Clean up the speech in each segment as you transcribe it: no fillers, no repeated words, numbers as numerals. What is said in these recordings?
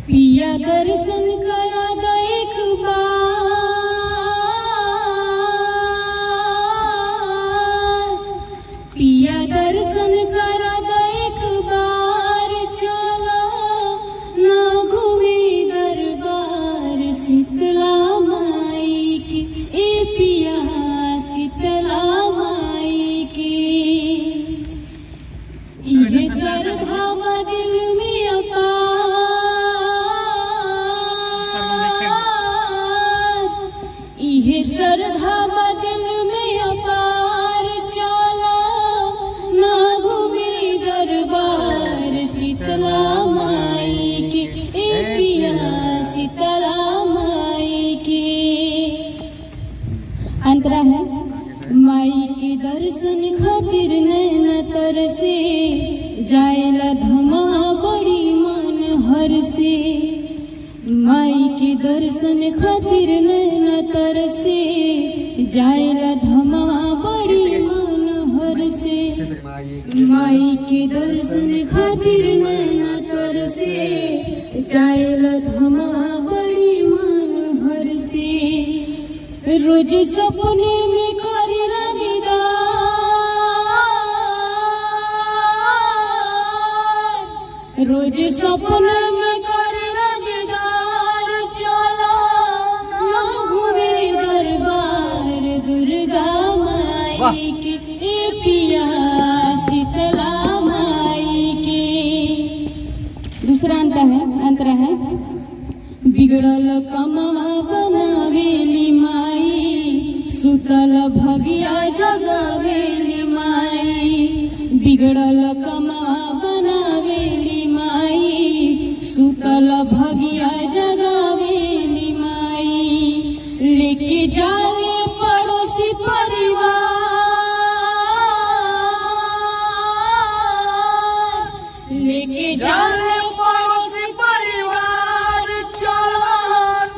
पिया दर्शन करा द एक बार, पिया दर्शन करा द एक बार, चला ना घूमे दरबार शीतला माई की, ए पिया शीतला माई की। ये श्रद्धा दिल में अपार, ये श्रद्धा दिल में अपार, चला ना घूमे दरबार शीतला माई की, ए पिया शीतला माई की। अंतरा है माई के दर्शन खातिर नैन तरसे, जाएला धमा बड़ी मन हर से। माई के दर्शन खातिर नैन तरसे, जाएला धमा बड़ी मन हर से। माई के दर्शन खातिर नैन तरसे, जाएला धमा बड़ी मन हर से। रोज सपने में करेला दीदार, रोज सपने में करेला दीदार, चला ना घूमे दरबार दुर्गा माई की, ए पिया शीतला माई की। दूसरा अंतरा है बिगड़ल कमवा बनावेली माई, सुतल भगिया जगावेली माई। बिगड़ल कमवा बनावेली माई, सुतल भगिया जगावेली माई। लेके जाले पड़ोसी परिवार, लेके जाले पड़ोसी परिवार, चला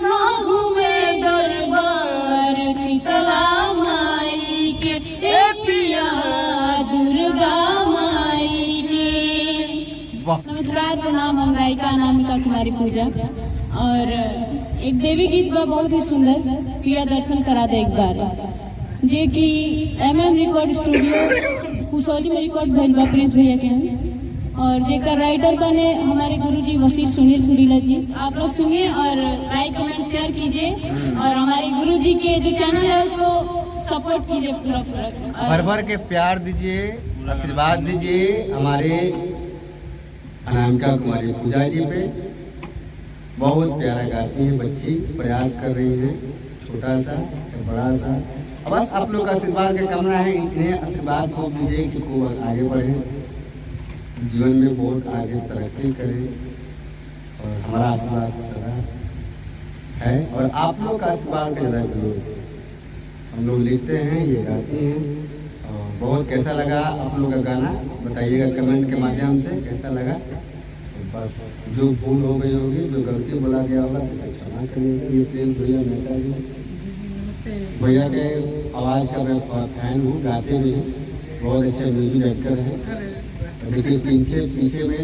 ना घूमे दरबार शीतला माई के, ए पिया दुर्गा माई के। नमस्कार, प्रणाम। हम गायिका अनामिका कुमारी पूजा, और एक देवी गीत बा बहुत ही सुंदर, पिया दर्शन करा दे एक बार, जे कि MM रिकॉर्ड स्टूडियो कुशौली में रिकॉर्ड भइल बा प्रिंस भैया के हैं, और जेकर राइटर बने हमारे गुरुजी वशिष्ठ सुनील सुरीला जी। आप लोग सुनिए और लाइक कमेंट शेयर कीजिए, और हमारे गुरुजी के जो चैनल है उसको सपोर्ट कीजिए पूरा। भर भर के प्यार दीजिए, आशीर्वाद दीजिए हमारे अनामिका कुमारी पूजा जी पे। बहुत प्यारा गाती है बच्ची, प्रयास कर रही है, छोटा सा बड़ा सा। बस आप लोग का आशीर्वाद की कामना है, इन्हें आशीर्वाद को दीजिए कि खूब आगे बढ़े, जीवन में बहुत आगे तरक्की करें, और हमारा आशीर्वाद सदा है, और आप लोग का आशीर्वाद का ज़्यादा जरूरत है। हम लोग लिखते हैं, ये गाती हैं, और बहुत कैसा लगा आप लोग का गाना बताइएगा कमेंट के माध्यम से, कैसा लगा। बस जो भूल हो गई होगी, जो गलती बोला गया होगा, उसे क्षमा करिएगा। ये प्रिंस भैया मेहता जी, भैया के आवाज़ का मैं फैन हूँ, गाते भी हैं, बहुत अच्छे म्यूजिक डायरेक्टर हैं। देखिए पीछे में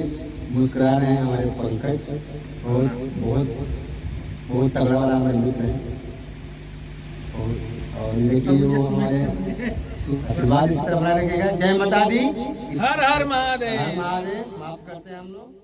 मुस्कुरा रहे हैं हमारे पंकज, बहुत तगड़ा वाला हमारे मित्र हैं, और देखिए वो हमारे आशीर्वाद इस तरह बना रखेगा। जय माता दी, हर हर महादेव। हर महादेव। समाप्त करते हैं हम लोग।